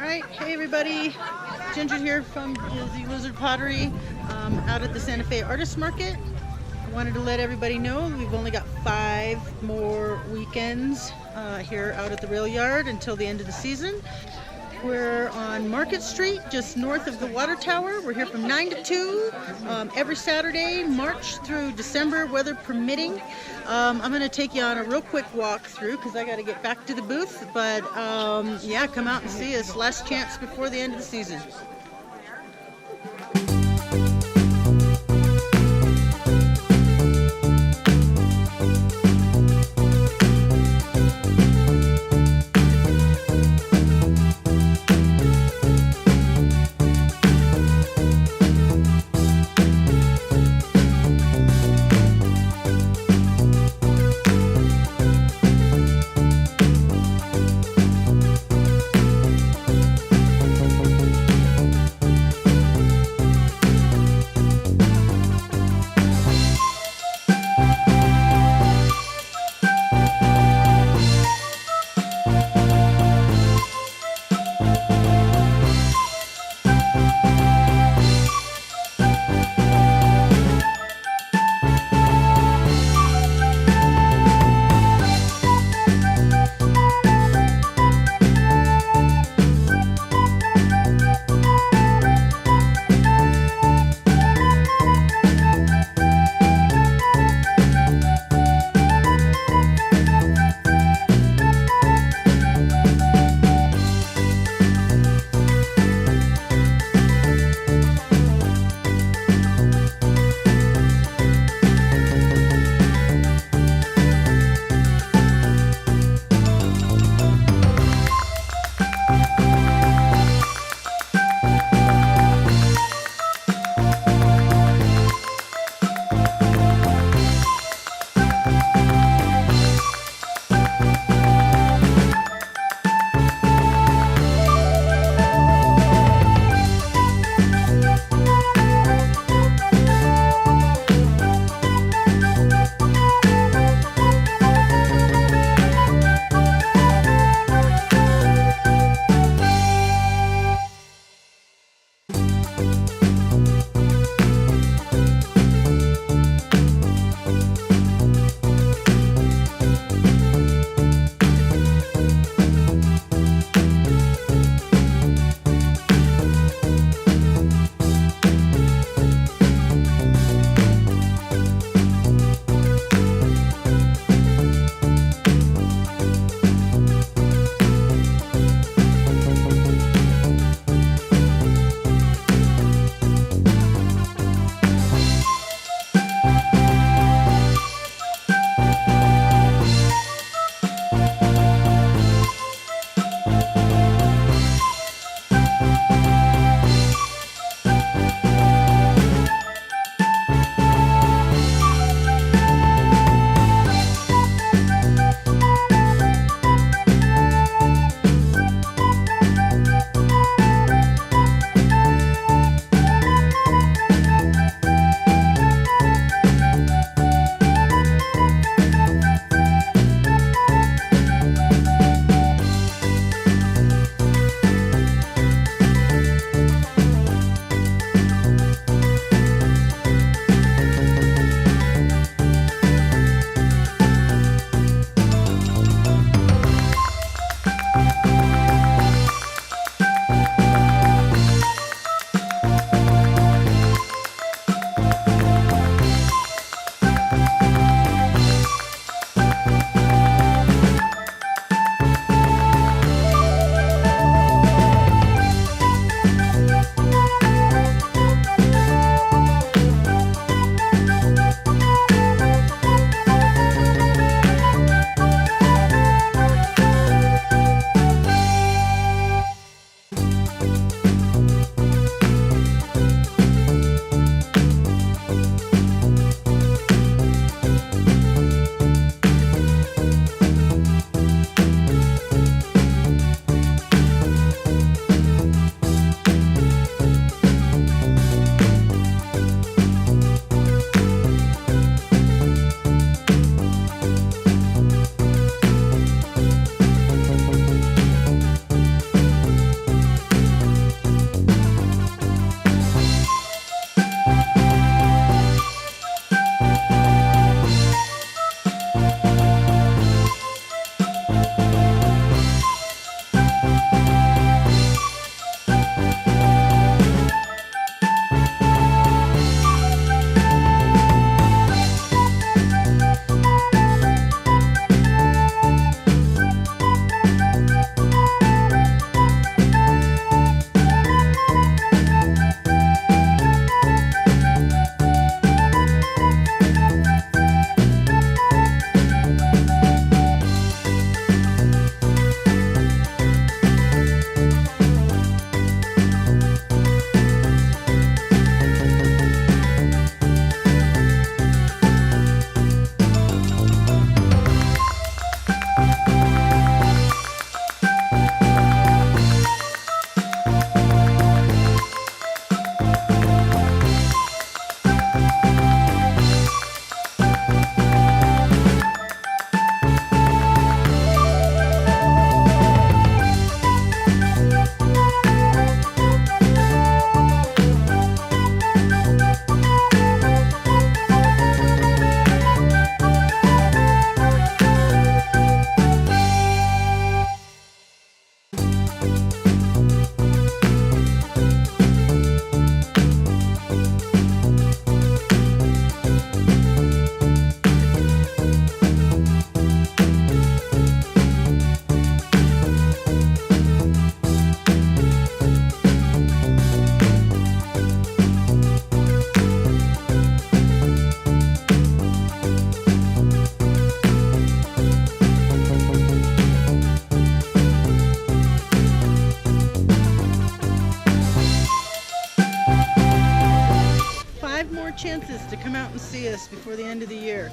Alright, hey everybody, Ginger here from the Lizard Pottery out at the Santa Fe Artist Market. I wanted to let everybody know we've only got 5 more weekends here out at the rail yard until the end of the season. We're on Market Street, just north of the water tower. We're here from 9 to 2 every Saturday, March through December, weather permitting. I'm going to take you on a real quick walk through because I got to get back to the booth. But yeah, come out and see us. Last chance before the end of the season. more chances to come out and see us before the end of the year.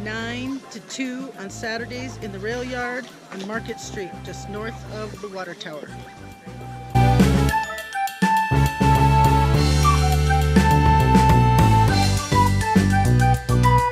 9 to 2 on Saturdays in the rail yard on Market Street, just north of the water tower.